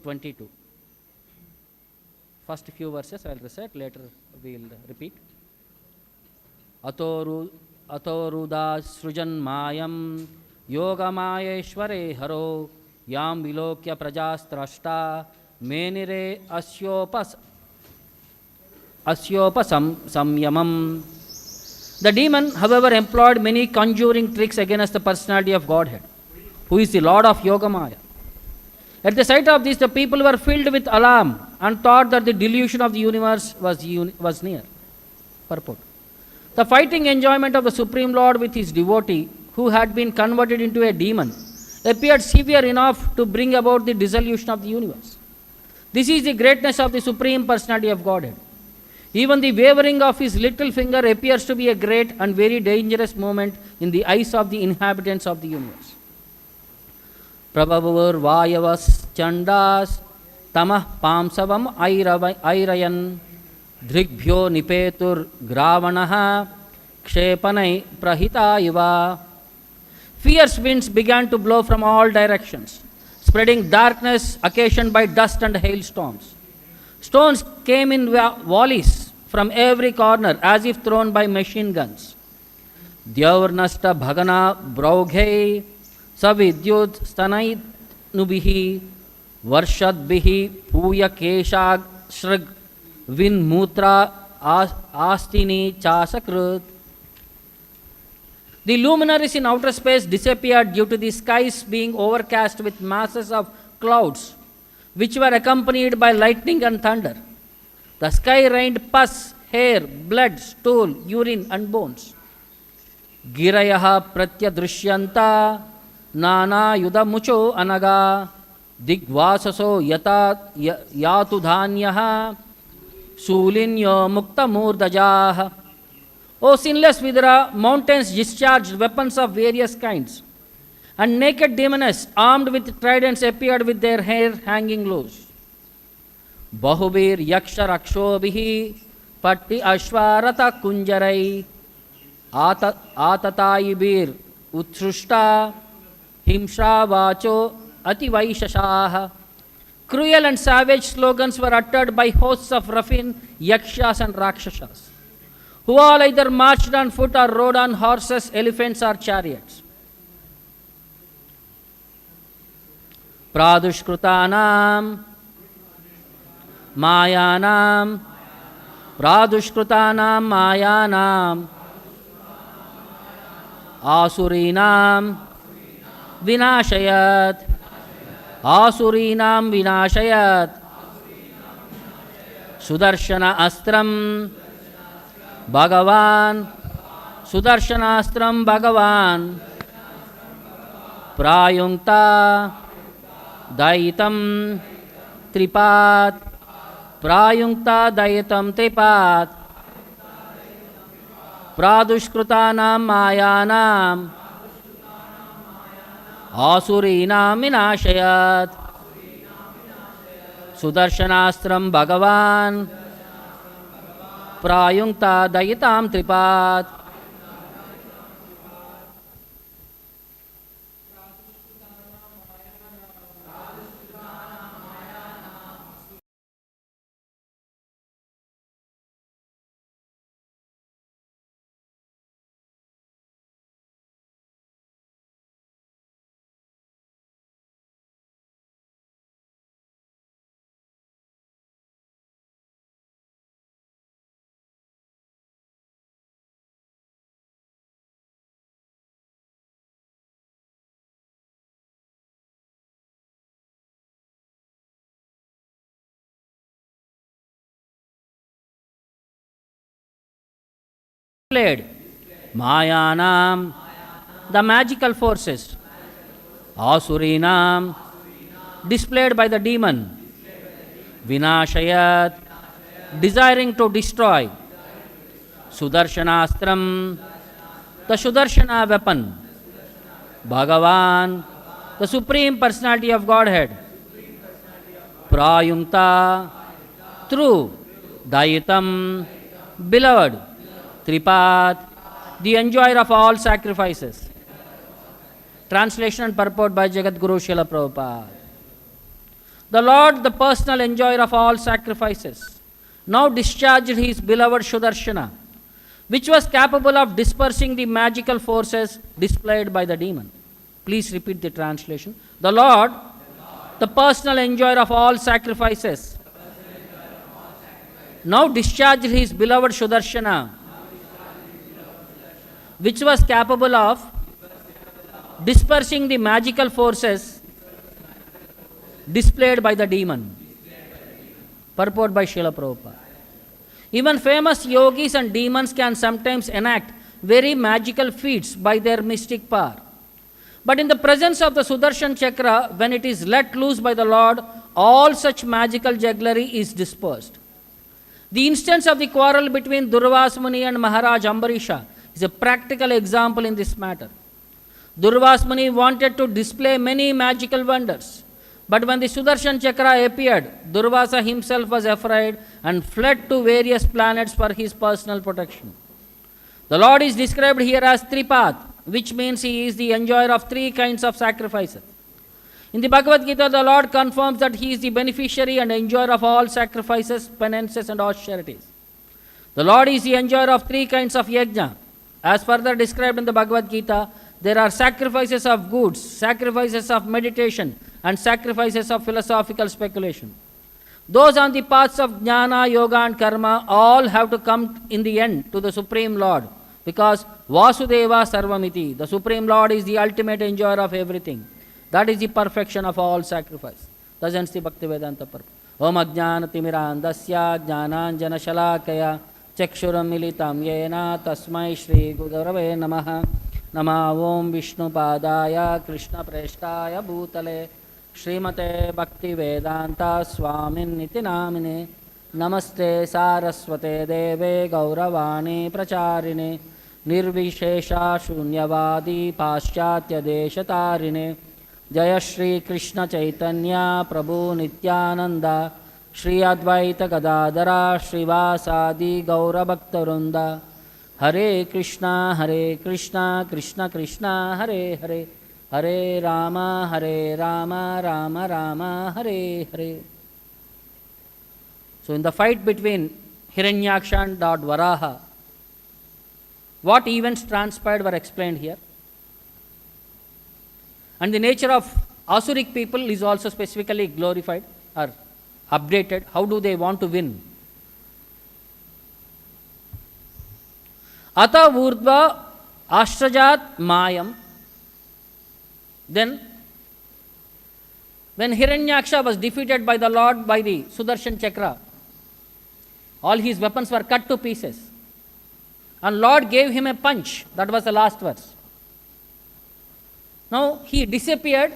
22. First few verses I will recite, later we will repeat. Atorudha srujan mayam yogamayeshware haro yam vilokya prajastrashta menire asyopasam samyamam. The demon, however, employed many conjuring tricks against the personality of Godhead, who is the Lord of Yogamaya. At the sight of this, the people were filled with alarm and thought that the delusion of the universe was near. Purport. The fighting enjoyment of the Supreme Lord with his devotee, who had been converted into a demon, appeared severe enough to bring about the dissolution of the universe. This is the greatness of the Supreme Personality of Godhead. Even the wavering of his little finger appears to be a great and very dangerous moment in the eyes of the inhabitants of the universe. Prabhavur Vayavas Chandas Tamah Pamsavam Airayan Drigbhyo Nipetur Gravanaha Kshepanai Prahita Iva. Fierce winds began to blow from all directions, spreading darkness occasioned by dust and hailstorms. Stones came in volleys from every corner as if thrown by machine guns. Dyaurnasta Bhagana Braughe Savidyut Stanait Nubihi Varshadbihi Puya Keshag Shrag Vin Mutra Astini Chasakrut. The luminaries in outer space disappeared due to the skies being overcast with masses of clouds, which were accompanied by lightning and thunder. The sky rained pus, hair, blood, stool, urine, and bones. Girayaha pratyadrishyanta nana yuda mucho anaga digvasaso yatu dhanyaha sulinyo mukta murdajah. O sinless Vidura, mountains discharged weapons of various kinds, and naked demoness armed with tridents appeared with their hair hanging loose. Bahubir yaksha rakshobhihi patti ashvarata kunjarai atatayibir utshrushta himsha vacho ativaishashah. Cruel and savage slogans were uttered by hosts of ruffian yakshas and rakshasas, who all either marched on foot or rode on horses, elephants, or chariots. Pradushkrutanam Mayanam Asurinam Vinashayat Sudarśana Astram Bhagavan Sudarshanastram Bhagavan Prayunkta Daitam Tripat Pradushkrutanam Mayanam Asurinam Vinashayat Sudarshanastram Bhagavan Prayunkta Dayitam Tripat. Mayanam, the magical forces. Asurinam, displayed by the demon. Vinashayat, desiring to destroy. Sudarshanastram, the Sudarśana weapon. Bhagavan, the Supreme Personality of Godhead. Prayunkta, through. Dayitam, beloved. Tripat, the enjoyer of all sacrifices. Translation and purport by Jagat Guru Srila Prabhupada. The Lord, the personal enjoyer of all sacrifices, now discharged his beloved Sudarśana, which was capable of dispersing the magical forces displayed by the demon. Please repeat the translation. The Lord, the personal enjoyer of all sacrifices, now discharged his beloved Sudarśana, which was capable of dispersing the magical forces displayed by the demon. Purport by Srila Prabhupada. Even famous yogis and demons can sometimes enact very magical feats by their mystic power. But in the presence of the Sudarshan Chakra, when it is let loose by the Lord, all such magical jugglery is dispersed. The instance of the quarrel between Durvasa Muni and Maharaj Ambarisha is a practical example in this matter. Durvasa Muni wanted to display many magical wonders, but when the Sudarshan Chakra appeared, Durvasa himself was afraid and fled to various planets for his personal protection. The Lord is described here as Tripath, which means he is the enjoyer of three kinds of sacrifices. In the Bhagavad Gita, the Lord confirms that he is the beneficiary and enjoyer of all sacrifices, penances and austerities. The Lord is the enjoyer of three kinds of yajna. As further described in the Bhagavad Gita, there are sacrifices of goods, sacrifices of meditation, and sacrifices of philosophical speculation. Those on the paths of jnana, yoga and karma all have to come in the end to the Supreme Lord, because Vasudeva Sarvamiti, the Supreme Lord is the ultimate enjoyer of everything. That is the perfection of all sacrifice. Thus ends the Bhaktivedanta purport. Om Ajnanatimirandasya Jnananjana Shalakaya Chakshuram Militam Yena Tasmai Shri Gurave Namaha Nama Om Vishnu Padaya Krishna Preshtaya Bhutale Srimate Bhaktivedanta Swamin Niti Namine Namaste Saraswate Deve Gauravani Pracharine Nirvishesha Shunyavadi Paschatya Deshatarine Jaya Shri Krishna Chaitanya Prabhu Nityananda Shri Advaita Gadadara Srivasadi Gaura Bhaktarunda Hare Krishna Krishna Krishna Hare Hare Hare Rama Rama Rama Hare Hare. So in the fight between Hiraṇyākṣa and Lord Varāha, what events transpired were explained here. And the nature of Asuric people is also specifically glorified or updated. How do they want to win? Ata Urdva Ashtrajat Mayam. Then, when Hiraṇyākṣa was defeated by the Lord by the Sudarshan Chakra, all his weapons were cut to pieces. And Lord gave him a punch. That was the last verse. Now he disappeared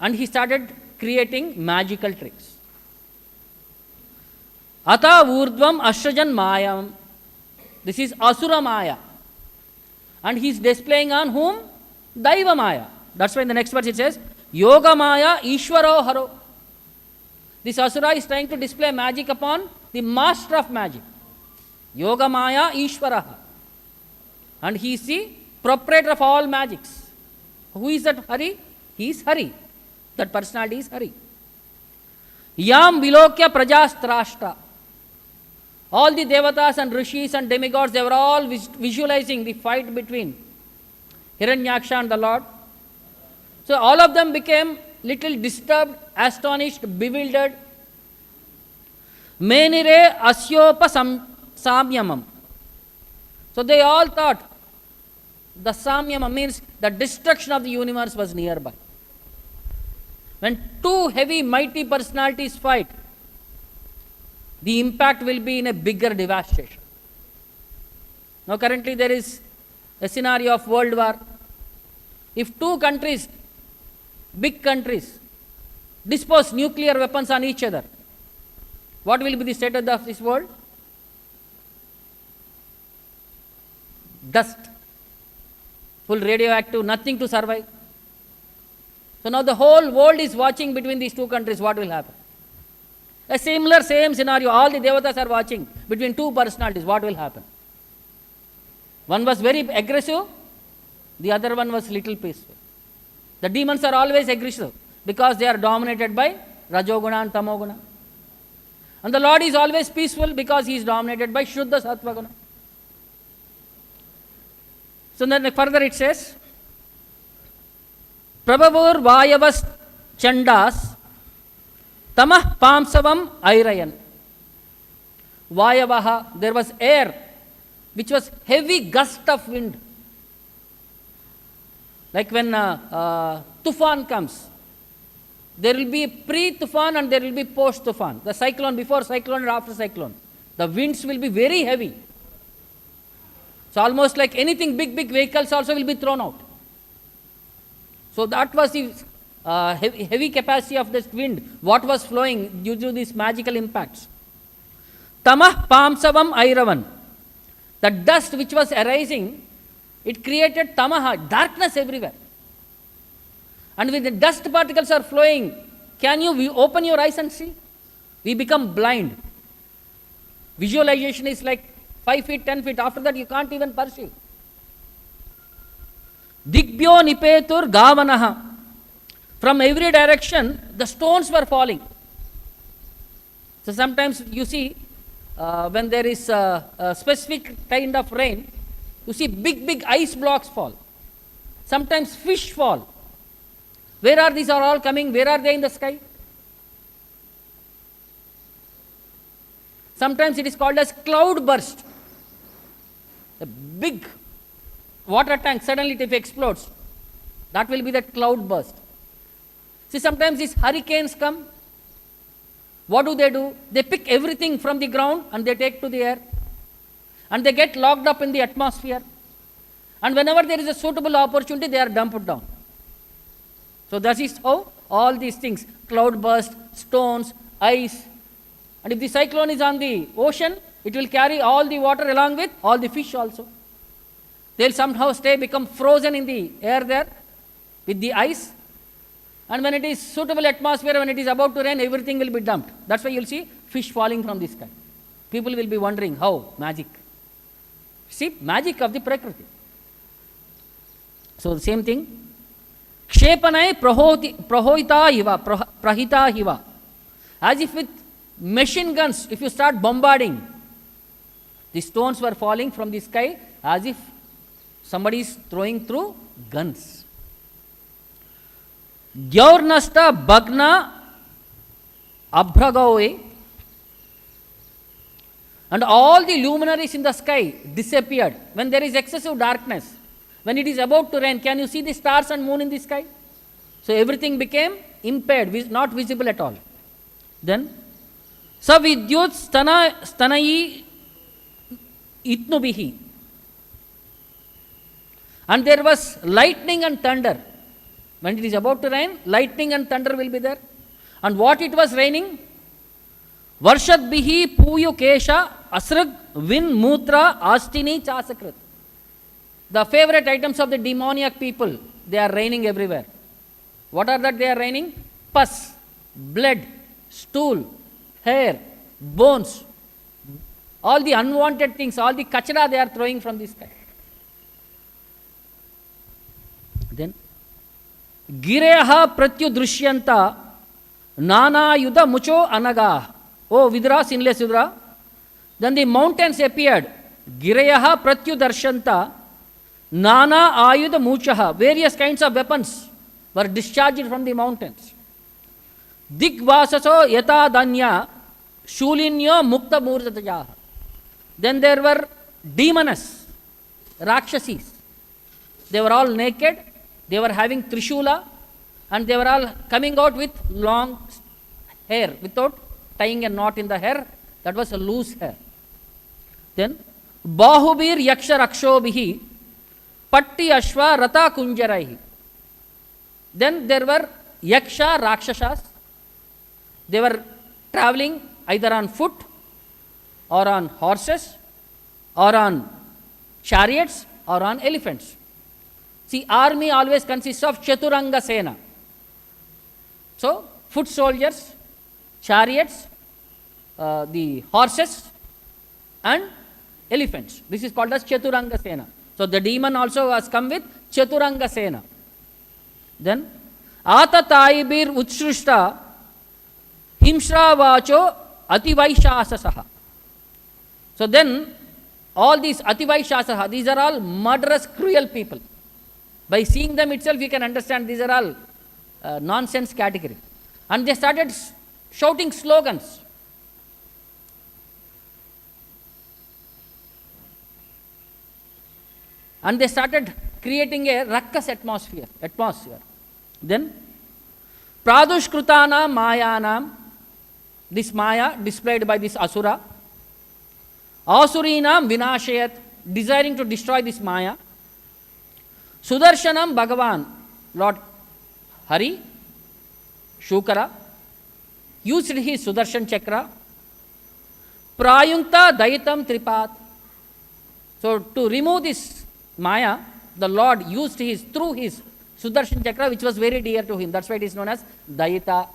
and he started creating magical tricks. Ata Urdvam Ashrajan Mayam. This is Asura Maya. And he is displaying on whom? Daiva Maya. That's why in the next verse it says, Yoga Maya Ishvaro Haro. This Asura is trying to display magic upon the master of magic. Yoga Maya Ishvaraha. And he is the proprietor of all magics. Who is that Hari? He is Hari. That personality is Hari. Yam Vilokya Prajastrashtra. All the devatas and rishis and demigods, they were all visualizing the fight between Hiraṇyākṣa and the Lord. So all of them became little disturbed, astonished, bewildered. Menire Asyopa Samyamam. So they all thought the Samyama means the destruction of the universe was nearby. When two heavy, mighty personalities fight, the impact will be in a bigger devastation. Now currently there is a scenario of world war. If two countries, big countries, dispose nuclear weapons on each other, what will be the state of this world? Dust. Full radioactive, nothing to survive. So now the whole world is watching between these two countries, what will happen? A similar, same scenario, all the devatas are watching between two personalities, what will happen? One was very aggressive, the other one was little peaceful. The demons are always aggressive because they are dominated by Rajoguna and Tamoguna. And the Lord is always peaceful because he is dominated by Shuddha Sattva Guna. So then further it says, Prabhavur Vayavas Chandas Tamah Pamsavam Airayan. Vayavaha, there was air which was heavy gust of wind. Like when Tufan comes, there will be pre-Tufan and there will be post-Tufan. The cyclone, before cyclone and after cyclone. The winds will be very heavy. So almost like anything, big vehicles also will be thrown out. So that was the heavy capacity of this wind, what was flowing due to these magical impacts. Tamah Pamsavam Airavan. The dust which was arising, it created tamaha, darkness everywhere. And when the dust particles are flowing, can you open your eyes and see? We become blind. Visualization is like 5 feet, 10 feet. After that, you can't even perceive. Digbyo nipetur gavanaha. From every direction, the stones were falling. So sometimes you see, when there is a specific kind of rain, you see big ice blocks fall. Sometimes fish fall. Where are these are all coming? Where are they in the sky? Sometimes it is called as cloud burst. A big water tank, suddenly if it explodes, that will be that cloud burst. See, sometimes these hurricanes come. What do? They pick everything from the ground and they take to the air. And they get locked up in the atmosphere. And whenever there is a suitable opportunity, they are dumped down. So that is how all these things, cloud burst, stones, ice. And if the cyclone is on the ocean, it will carry all the water along with all the fish also. They will somehow become frozen in the air there with the ice. And when it is suitable atmosphere, when it is about to rain, everything will be dumped. That's why you will see fish falling from the sky. People will be wondering, how? Magic. See, magic of the Prakriti. So the same thing. Kshepanai prahoita hiva, prahita hiva. As if with machine guns, if you start bombarding, the stones were falling from the sky as if somebody is throwing through guns. Gyaurnasta Bhagna Abhragawe. And all the luminaries in the sky disappeared. When there is excessive darkness, when it is about to rain, can you see the stars and moon in the sky? So everything became impaired, not visible at all. Then, Savidyut stanayi itnubihi. And there was lightning and thunder. When it is about to rain, lightning and thunder will be there. And what it was raining? Varshadbihi puyu kesha asrag vin mutra astini chasakrit. The favorite items of the demoniac people, they are raining everywhere. What are that they are raining? Pus, blood, stool, hair, bones. All the unwanted things, all the kachara they are throwing from the sky. Then, Gireha pratyudrishyanta nana yuda mucho anaga. Oh, Vidra, sinless Vidra. Then the mountains appeared. Gireha pratyudarshanta nana ayuda muchaha. Various kinds of weapons were discharged from the mountains. Digvasaso yata danya shulinyo mukta murtatajaha. Then there were demons, Rakshasis. They were all naked. They were having trishula and they were all coming out with long hair without tying a knot in the hair. That was a loose hair. Then, Bahubir Yaksha Rakshobihi Patti Ashwa Rata Kunjaraihi. Then there were Yaksha Rakshasas. They were traveling either on foot or on horses or on chariots or on elephants. See, army always consists of Chaturanga Sena. So, foot soldiers, chariots, the horses and elephants. This is called as Chaturanga Sena. So, the demon also has come with Chaturanga Sena. Then, Atataibir Utshrushta Himshra Ativaishasasaha. So then, all these Ativaishasaha, these are all murderous, cruel people. By seeing them itself, you can understand these are all nonsense category. And they started shouting slogans. And they started creating a ruckus atmosphere. Then, Pradushkrutana Mayanam, this Maya displayed by this Asura, Asurinam Vinashayat, desiring to destroy this Maya, Sudarshanam Bhagavan, Lord Hari, Shukara, used his Sudarshan Chakra, Prayunkta Dayitam Tripat. So, to remove this Maya, the Lord used through his Sudarshan Chakra, which was very dear to him. That's why it is known as Dayita.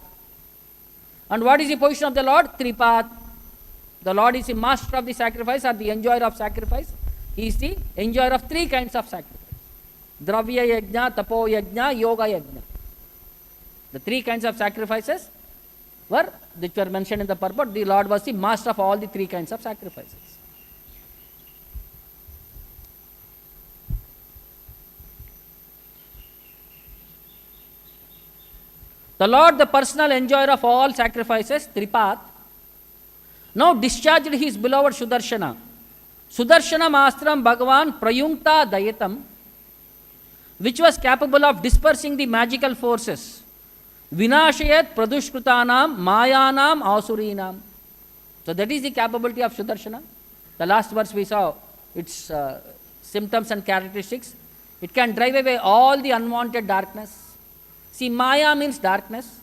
And what is the position of the Lord? Tripat. The Lord is the master of the sacrifice or the enjoyer of sacrifice. He is the enjoyer of three kinds of sacrifice. Dravya Yajna, Tapo Yajna, Yoga Yajna. The three kinds of sacrifices which were mentioned in the purport. The Lord was the master of all the three kinds of sacrifices. The Lord, the personal enjoyer of all sacrifices, Tripat, now discharged his beloved Sudarshana. Sudarshana Mastram Bhagavan Prayunkta Dayatam, which was capable of dispersing the magical forces. Vinashayat Pradushkrutanam Mayanam Asurinam. So that is the capability of Sudarshana. The last verse we saw, its symptoms and characteristics. It can drive away all the unwanted darkness. See, Maya means darkness,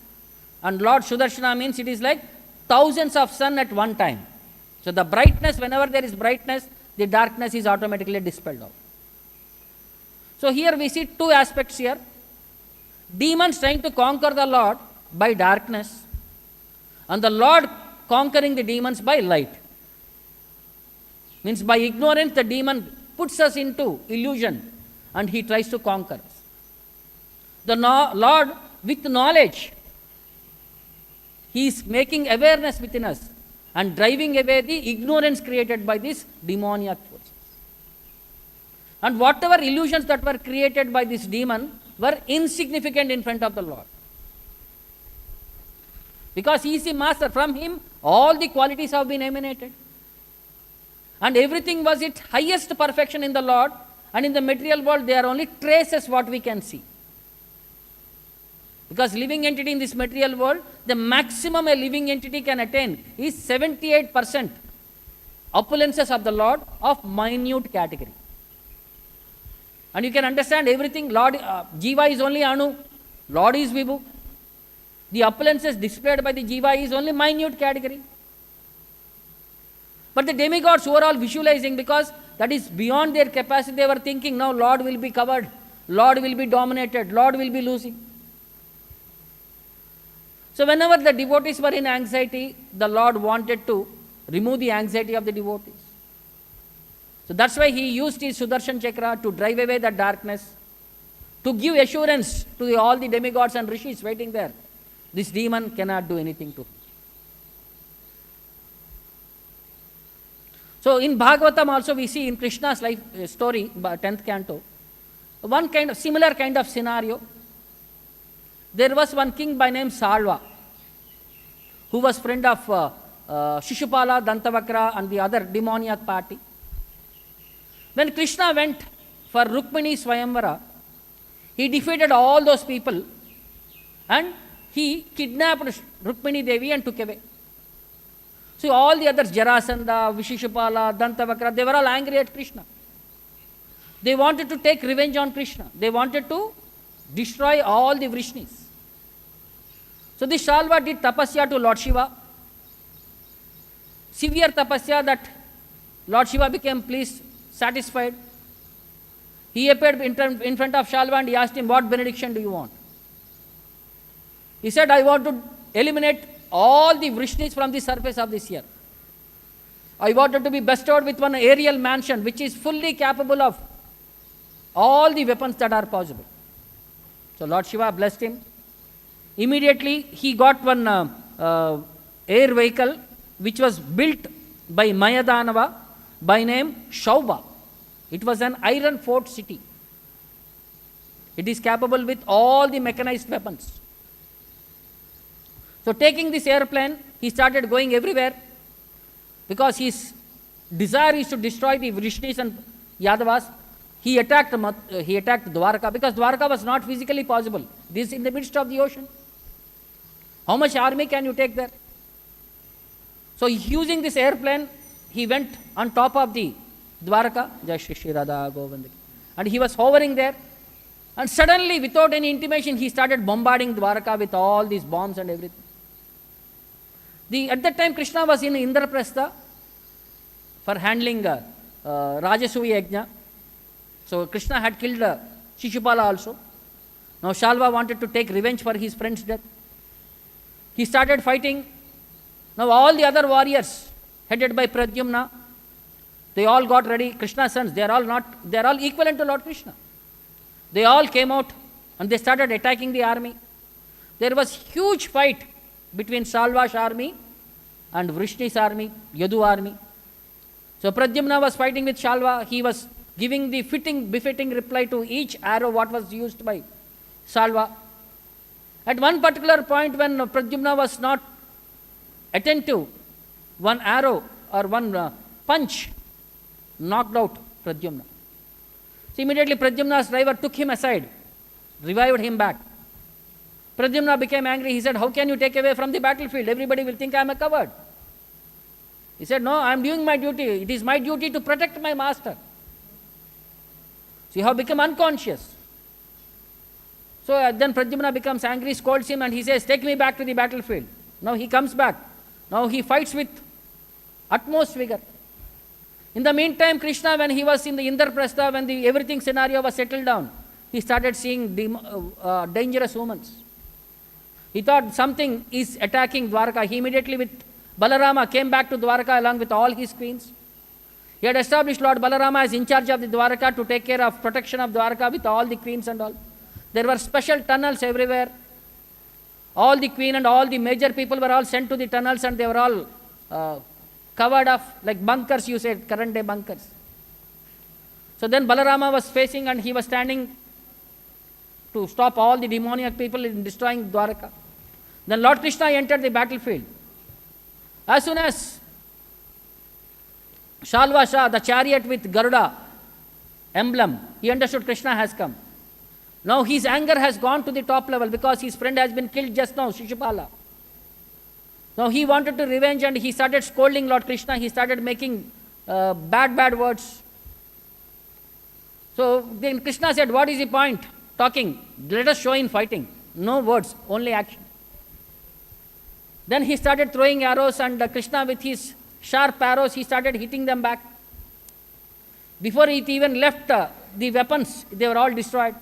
and Lord Sudarshana means it is like thousands of sun at one time. So the brightness, whenever there is brightness, the darkness is automatically dispelled out. So here we see two aspects here. Demons trying to conquer the Lord by darkness, and the Lord conquering the demons by light. Means by ignorance, the demon puts us into illusion and he tries to conquer us. The Lord, with knowledge, he is making awareness within us and driving away the ignorance created by these demoniac forces. And whatever illusions that were created by this demon were insignificant in front of the Lord. Because he is the master. From him, all the qualities have been emanated. And everything was its highest perfection in the Lord, and in the material world, they are only traces what we can see. Because living entity in this material world, the maximum a living entity can attain is 78% opulences of the Lord of minute category. And you can understand everything. Lord, Jiva is only Anu, Lord is Vibhu. The opulences displayed by the Jiva is only minute category. But the demigods who are all visualizing, because that is beyond their capacity, they were thinking now Lord will be covered, Lord will be dominated, Lord will be losing. So whenever the devotees were in anxiety, the Lord wanted to remove the anxiety of the devotees. So that's why he used his Sudarshan Chakra to drive away the darkness, to give assurance to all the demigods and rishis waiting there. This demon cannot do anything to him. So in Bhagavatam also we see in Krishna's life story, 10th canto, one kind of similar kind of scenario. There was one king by name Salva, who was friend of Shishupala, Dantavakra and the other demoniac party. When Krishna went for Rukmini Swayambhu, he defeated all those people and he kidnapped Rukmini Devi and took away. So all the others, Jarasandha, Vishishupala, Dantavakra, they were all angry at Krishna. They wanted to take revenge on Krishna. They wanted to destroy all the Vrishnis. So this Shalva did tapasya to Lord Shiva. Severe tapasya that Lord Shiva became pleased, satisfied. He appeared in front of Shalva and he asked him, what benediction do you want? He said, I want to eliminate all the Vrishnis from the surface of this earth. I wanted to be bestowed with one aerial mansion which is fully capable of all the weapons that are possible. So Lord Shiva blessed him. Immediately he got one air vehicle which was built by Mayadanava by name Shauva. It was an iron fort city. It is capable with all the mechanized weapons. So taking this airplane, he started going everywhere because his desire is to destroy the Vrishnis and Yadavas. He attacked Dwarka because Dwarka was not physically possible. This is in the midst of the ocean. How much army can you take there? So using this airplane, he went on top of the Dwarka, Jai Shri Shri Radha Govinda, and he was hovering there. And suddenly, without any intimation, he started bombarding Dwarka with all these bombs and everything. At that time, Krishna was in Indraprastha for handling Rajasuya Yajna. So Krishna had killed Shishupala also. Now Shalva wanted to take revenge for his friend's death. He started fighting. Now all the other warriors, headed by Pradyumna, they all got ready. Krishna's sons, they are all equivalent to Lord Krishna. They all came out and they started attacking the army. There was huge fight between Shalva's army and Vrishni's army, Yadu army. So Pradyumna was fighting with Shalva. He was giving the befitting reply to each arrow what was used by Shalva. At one particular point when Pradyumna was not attentive, one arrow or one punch knocked out Pradyumna. So immediately Pradyumna's driver took him aside, revived him back. Pradyumna became angry. He said, how can you take away from the battlefield? Everybody will think I am a coward. He said, no, I am doing my duty. It is my duty to protect my master. So you have become unconscious. So then Pradyumna becomes angry, scolds him, and he says, take me back to the battlefield. Now he comes back. Now he fights with utmost vigor. In the meantime, Krishna, when he was in the Indraprastha, when the everything scenario was settled down, he started seeing dangerous omens. He thought something is attacking Dwarka. He immediately with Balarama came back to Dwarka along with all his queens. He had established Lord Balarama as in charge of the Dwarka to take care of protection of Dwarka with all the queens and all. There were special tunnels everywhere. All the queen and all the major people were all sent to the tunnels and they were all covered up like bunkers, you said, current day bunkers. So then Balarama was facing and he was standing to stop all the demoniac people in destroying Dwarka. Then Lord Krishna entered the battlefield. As soon as Shalva saw the chariot with Garuda emblem, he understood Krishna has come. Now his anger has gone to the top level because his friend has been killed just now, Shishupala. Now he wanted to revenge and he started scolding Lord Krishna. He started making bad words. So then Krishna said, what is the point? Talking. Let us show in fighting. No words, only action. Then he started throwing arrows and Krishna with his sharp arrows, he started hitting them back. Before it even left the weapons, they were all destroyed.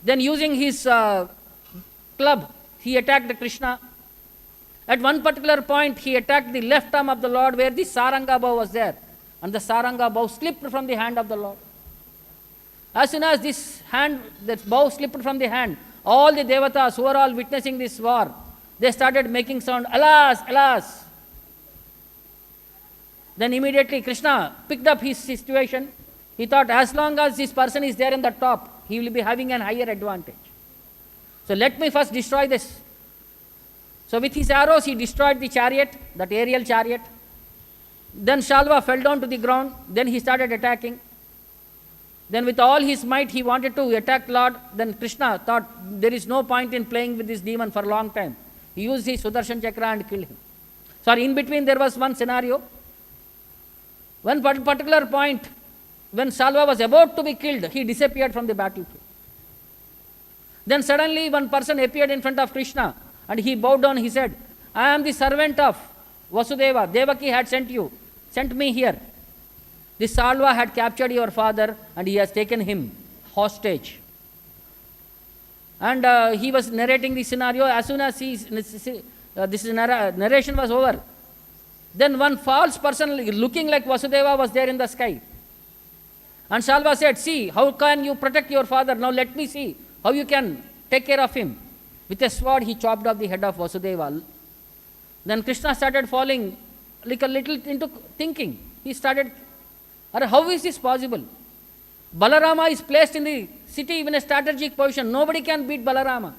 Then using his club, he attacked Krishna. At one particular point, he attacked the left arm of the Lord where the Saranga bow was there. And the Saranga bow slipped from the hand of the Lord. As soon as that bow slipped from the hand, all the devatas who were all witnessing this war, they started making sound, alas, alas. Then immediately Krishna picked up his situation. He thought as long as this person is there in the top, he will be having an higher advantage. So let me first destroy this. So with his arrows he destroyed the chariot, that aerial chariot. Then Shalva fell down to the ground. Then he started attacking. Then with all his might he wanted to attack Lord. Then Krishna thought there is no point in playing with this demon for a long time. He used his Sudarśana chakra and killed him. Sorry, in between there was one scenario. One particular point, when Shalva was about to be killed, he disappeared from the battlefield. Then suddenly one person appeared in front of Krishna and he bowed down. He said, I am the servant of Vasudeva. Devaki had sent me here. This Shalva had captured your father and he has taken him hostage. And he was narrating the scenario. As soon as this narration was over, then one false person looking like Vasudeva was there in the sky. And Shalva said, see, how can you protect your father? Now let me see how you can take care of him. With a sword, he chopped off the head of Vasudeva. Then Krishna started falling like a little into thinking. He started, how is this possible? Balarama is placed in the city in a strategic position. Nobody can beat Balarama.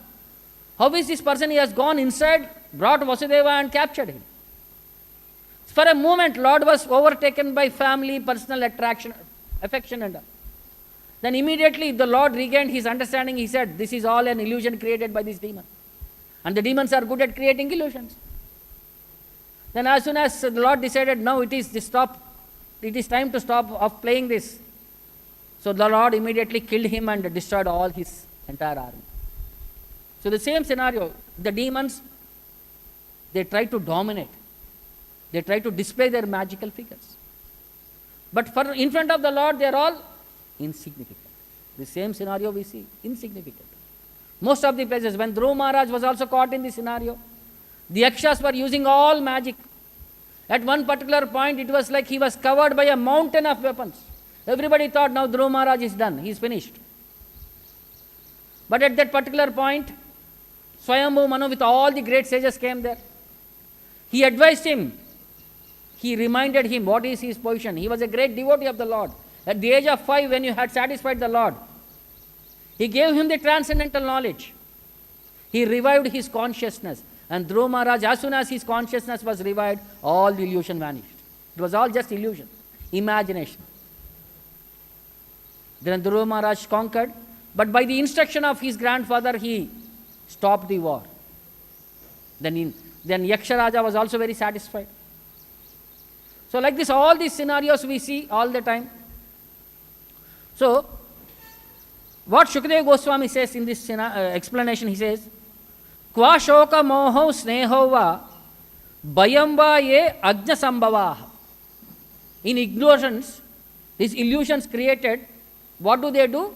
How is this person? He has gone inside, brought Vasudeva and captured him. For a moment, Lord was overtaken by family, personal attraction, affection and all. Then immediately the Lord regained his understanding. He said, this is all an illusion created by this demon. And the demons are good at creating illusions. Then as soon as the Lord decided, now it is time to stop of playing this. So the Lord immediately killed him and destroyed all his entire army. So the same scenario, the demons, they try to dominate. They try to display their magical figures. But in front of the Lord, they are all insignificant. The same scenario we see, insignificant. Most of the places, when Dhruva Maharaj was also caught in this scenario, the Yakshas were using all magic. At one particular point, it was like he was covered by a mountain of weapons. Everybody thought, now Dhruva Maharaj is done, he is finished. But at that particular point, Swayambhu Manu with all the great sages came there. He advised him. He reminded him what is his position. He was a great devotee of the Lord. At the age of 5, when you had satisfied the Lord, he gave him the transcendental knowledge. He revived his consciousness. And Dhruva Maharaj, as soon as his consciousness was revived, all the illusion vanished. It was all just illusion, imagination. Then Dhruva Maharaj conquered, but by the instruction of his grandfather, he stopped the war. Then Yaksha Raja was also very satisfied. So like this, all these scenarios we see all the time. So, what Shukadeva Goswami says in this explanation, he says, Kva shoka moho sneho va bayam va ye ajna sambhavaha. In ignorance, these illusions created, what do?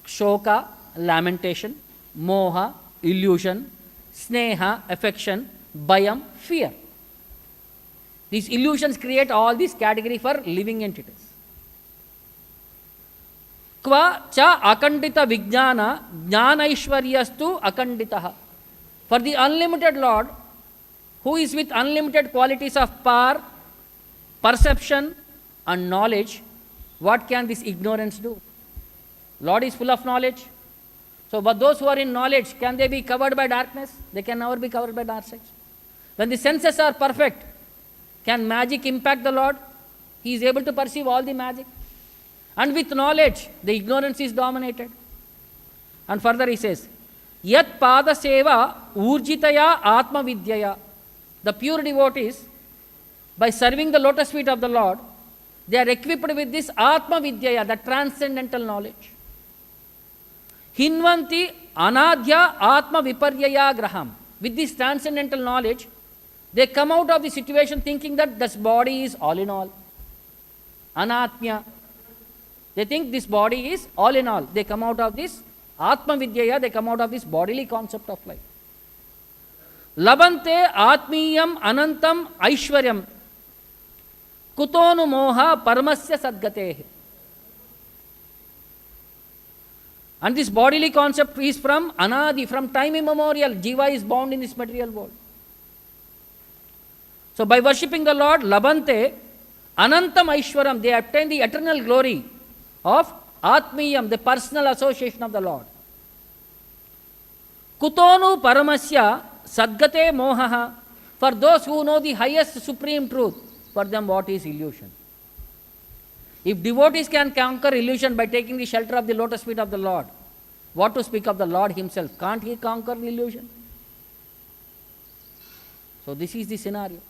Shoka, lamentation, moha, illusion, sneha, affection, bayam, fear. These illusions create all these category for living entities. Kva cha akandita vijnana jnanaishwaryastu akanditaha. For the unlimited Lord, who is with unlimited qualities of power, perception and knowledge, what can this ignorance do? Lord is full of knowledge. So, but those who are in knowledge, can they be covered by darkness? They can never be covered by dark sides. When the senses are perfect, can magic impact the Lord? He is able to perceive all the magic. And with knowledge, the ignorance is dominated. And further he says, Yat pada seva urjitaya atma vidyaya. The pure devotees, by serving the lotus feet of the Lord, they are equipped with this atma vidyaya, the transcendental knowledge. Hinvanti anadhya atma viparyaya graham. With this transcendental knowledge, they come out of the situation thinking that this body is all in all. Anatmya. They think this body is all in all. They come out of this Atma Vidyaya, they come out of this bodily concept of life. Labante Atmiyam Anantam Aishwaryam Kutonu Moha Paramasya Sadgatehe. And this bodily concept is from Anadi, from time immemorial. Jiva is bound in this material world. So by worshipping the Lord, Labante Anantam Aishwaram, they obtain the eternal glory of Atmiyam, the personal association of the Lord. Kutonu Paramasya Sadgate Mohaha. For those who know the highest supreme truth, for them what is illusion? If devotees can conquer illusion by taking the shelter of the lotus feet of the Lord, what to speak of the Lord himself? Can't he conquer the illusion? So this is the scenario.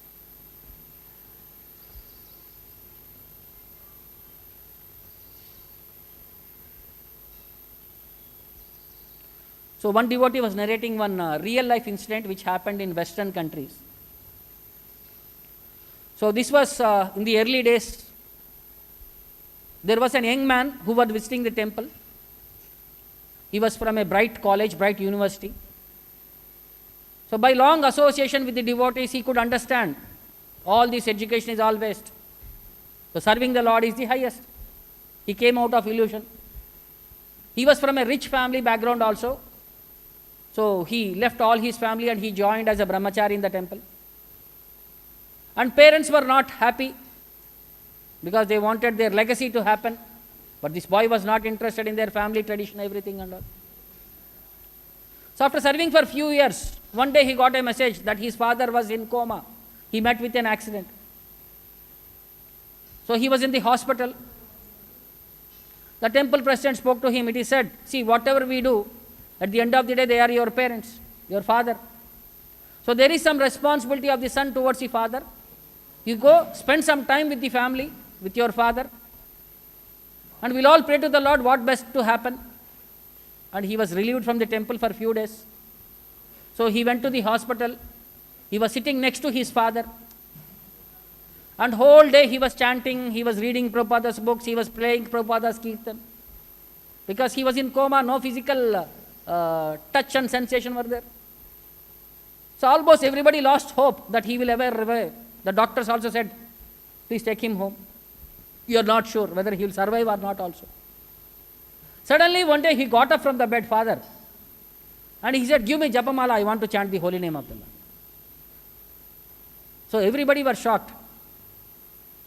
So one devotee was narrating one real life incident which happened in Western countries. So this was in the early days. There was a young man who was visiting the temple. He was from a bright college, bright university. So by long association with the devotees, he could understand all this education is all waste. So serving the Lord is the highest. He came out of illusion. He was from a rich family background also. So he left all his family and he joined as a brahmachari in the temple. And parents were not happy because they wanted their legacy to happen. But this boy was not interested in their family tradition, everything and all. So after serving for a few years, one day he got a message that his father was in coma. He met with an accident. So he was in the hospital. The temple president spoke to him. It is said, see, whatever we do, at the end of the day, they are your parents, your father. So there is some responsibility of the son towards the father. You go, spend some time with the family, with your father, and we'll all pray to the Lord what best to happen. And he was relieved from the temple for a few days. So he went to the hospital. He was sitting next to his father. And whole day he was chanting, he was reading Prabhupada's books, he was playing Prabhupada's kirtan. Because he was in coma, no physical touch and sensation were there. So almost everybody lost hope that he will ever revive. The doctors also said, please take him home. You are not sure whether he will survive or not also. Suddenly one day he got up from the bed, father, and he said, give me Japamala, I want to chant the holy name of the Lord. So everybody was shocked.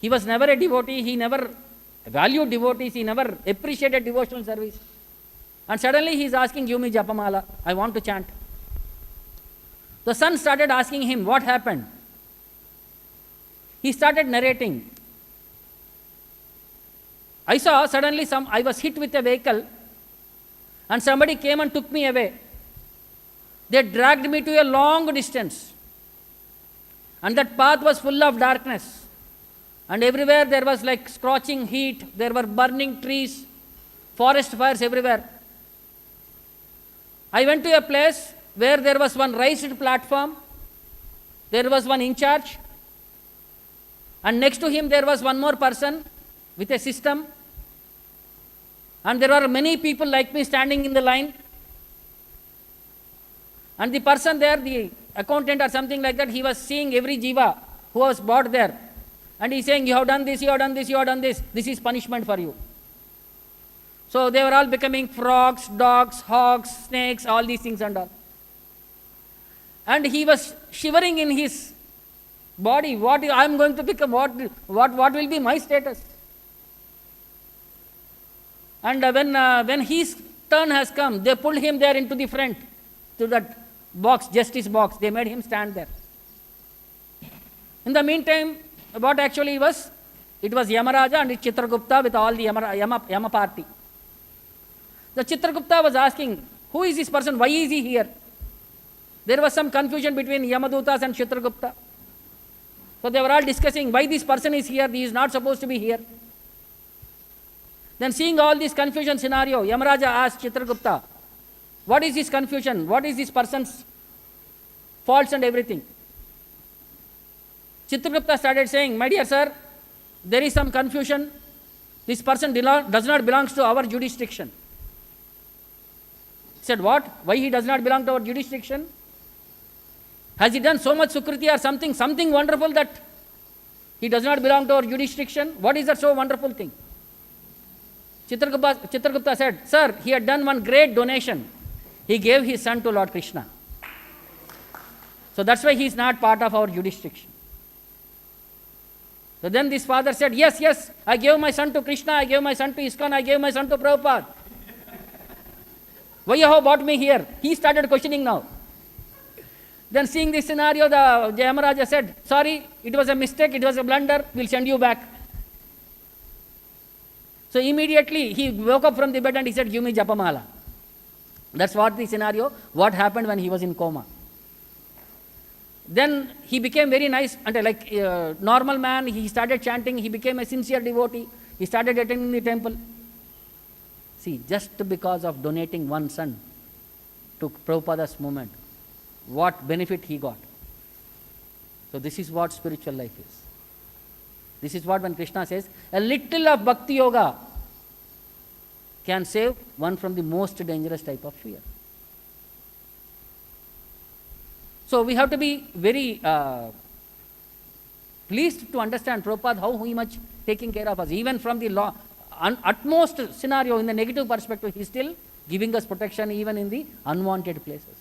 He was never a devotee, he never valued devotees, he never appreciated devotional service. And suddenly he is asking, give me Japamala, I want to chant. The son started asking him, what happened? He started narrating. I saw suddenly I was hit with a vehicle and somebody came and took me away. They dragged me to a long distance. And that path was full of darkness. And everywhere there was like scorching heat, there were burning trees, forest fires everywhere. I went to a place where there was one raised platform, there was one in charge, and next to him there was one more person with a system, and there were many people like me standing in the line. And the person there, the accountant or something like that, he was seeing every jiva who was brought there. And he's saying, you have done this, you have done this, you have done this. This is punishment for you. So they were all becoming frogs, dogs, hogs, snakes, all these things and all. And he was shivering in his body. What I am going to become? What will be my status? And when his turn has come, they pulled him there into the front, to that box, justice box. They made him stand there. In the meantime, what actually was, it was Yamaraja and Chitragupta with all the Yama party. The Chitragupta was asking, who is this person? Why is he here? There was some confusion between Yamadutas and Chitragupta. So they were all discussing why this person is here, he is not supposed to be here. Then seeing all this confusion scenario, Yamaraja asked Chitragupta, what is this confusion? What is this person's faults and everything? Chitragupta started saying, my dear sir, there is some confusion. This person does not belong to our jurisdiction. He said, what? Why he does not belong to our jurisdiction? Has he done so much sukriti or something wonderful that he does not belong to our jurisdiction? What is that so wonderful thing? Chitragupta said, sir, he had done one great donation. He gave his son to Lord Krishna. So that's why he is not part of our jurisdiction. So then this father said, yes, I gave my son to Krishna, I gave my son to ISKCON, I gave my son to Prabhupada. Why you have brought me here? He started questioning now. Then seeing this scenario, the Yamaraja said, sorry, it was a mistake, it was a blunder, we'll send you back. So immediately he woke up from the bed and he said, give me Japamala. That's what the scenario, what happened when he was in coma. Then he became very nice, and like a normal man, he started chanting, he became a sincere devotee, he started attending the temple. See, just because of donating one son to Prabhupada's movement, what benefit he got. So this is what spiritual life is. This is what when Krishna says, a little of bhakti yoga can save one from the most dangerous type of fear. So we have to be very pleased to understand Prabhupada, how he much taking care of us. Even from the utmost scenario, in the negative perspective, he is still giving us protection even in the unwanted places.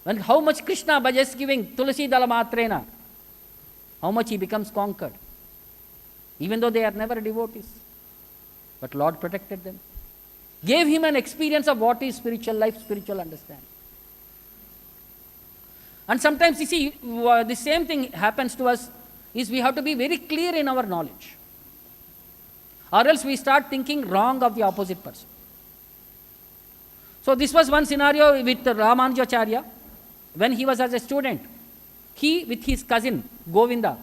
When how much Krishna by just giving tulasi dala matrena, how much he becomes conquered, even though they are never devotees. But Lord protected them, gave him an experience of what is spiritual life, spiritual understanding. And sometimes you see, the same thing happens to us, is we have to be very clear in our knowledge, or else we start thinking wrong of the opposite person. So this was one scenario with Ramanujacharya. When he was as a student, he with his cousin Govinda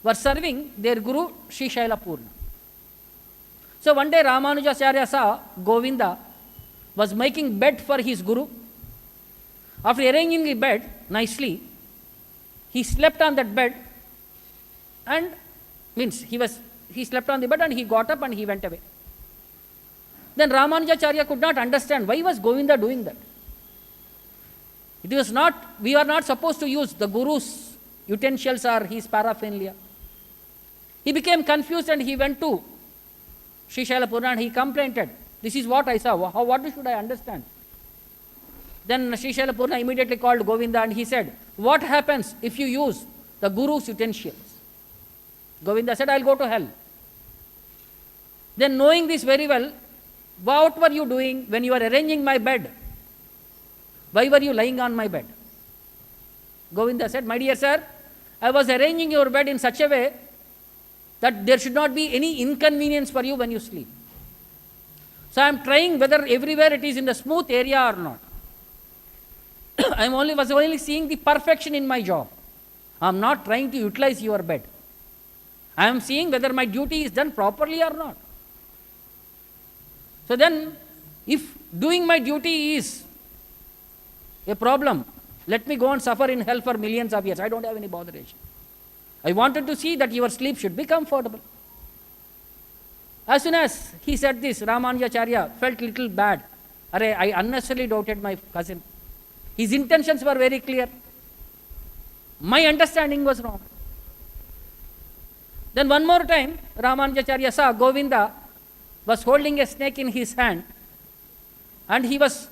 were serving their guru Sri Shaila Purna. So one day Ramanujacharya saw Govinda was making bed for his guru. After arranging the bed nicely, he slept on that bed, and he slept on the bed and he got up and he went away. Then Ramanujacharya could not understand why was Govinda doing that. It was not, we are not supposed to use the guru's utensils or his paraphernalia. He became confused and he went to Sri Shaila Purna and he complained, this is what I saw, what should I understand? Then Sri Shaila Purna immediately called Govinda and he said, what happens if you use the guru's utensils? Govinda said, I will go to hell. Then knowing this very well, what were you doing when you were arranging my bed? Why were you lying on my bed? Govinda said, my dear sir, I was arranging your bed in such a way that there should not be any inconvenience for you when you sleep. So I am trying whether everywhere it is in the smooth area or not. I was only seeing the perfection in my job. I am not trying to utilize your bed. I am seeing whether my duty is done properly or not. So then, if doing my duty is a problem, let me go and suffer in hell for millions of years. I don't have any botheration. I wanted to see that your sleep should be comfortable. As soon as he said this, Ramanujacharya felt little bad. I unnecessarily doubted my cousin. His intentions were very clear. My understanding was wrong. Then one more time, Ramanujacharya saw Govinda was holding a snake in his hand, and he was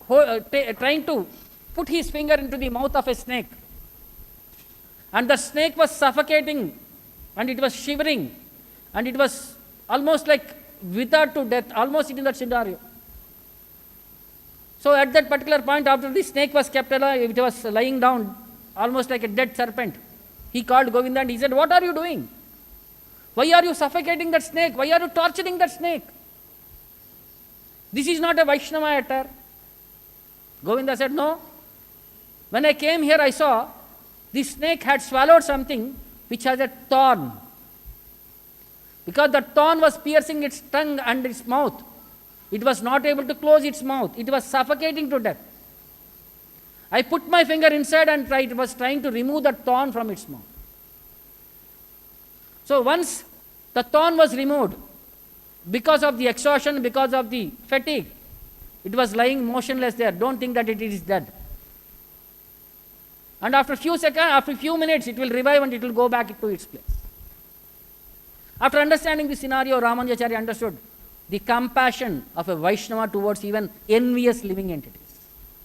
trying to put his finger into the mouth of a snake. And the snake was suffocating, and it was shivering, and it was almost like withered to death, almost in that scenario. So at that particular point, after the snake was kept alive, it was lying down, almost like a dead serpent. He called Govinda and he said, what are you doing? Why are you suffocating that snake? Why are you torturing that snake? This is not a Vaishnava affair. Govinda said, no. When I came here, I saw the snake had swallowed something which has a thorn. Because the thorn was piercing its tongue and its mouth, it was not able to close its mouth. It was suffocating to death. I put my finger inside and it was trying to remove the thorn from its mouth. So once the thorn was removed, because of the exhaustion, because of the fatigue, it was lying motionless there. Don't think that it is dead. And after a few seconds, after a few minutes, it will revive and it will go back to its place. After understanding the scenario, Ramanujacharya understood the compassion of a Vaishnava towards even envious living entities.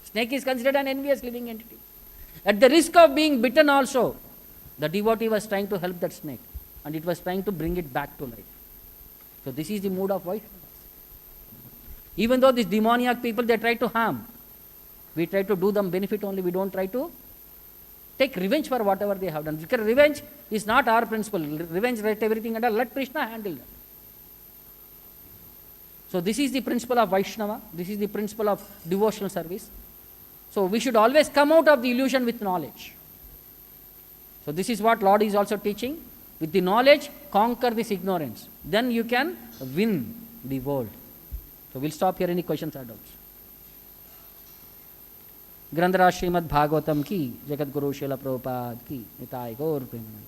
Snake is considered an envious living entity. At the risk of being bitten also, the devotee was trying to help that snake, and it was trying to bring it back to life. So this is the mood of Vaishnavas. Even though these demoniac people, they try to harm, we try to do them benefit only. We don't try to take revenge for whatever they have done. Because revenge is not our principle. Revenge, let everything and let Krishna handle that. So this is the principle of Vaishnava. This is the principle of devotional service. So we should always come out of the illusion with knowledge. So this is what Lord is also teaching. With the knowledge, conquer this ignorance. Then you can win the world. So we'll stop here. Any questions or doubts? ग्रंथराज Shrimad Bhagavatam की, जगत गुरु श्रील प्रभुपाद की, निताय गौर प्रेमानंद।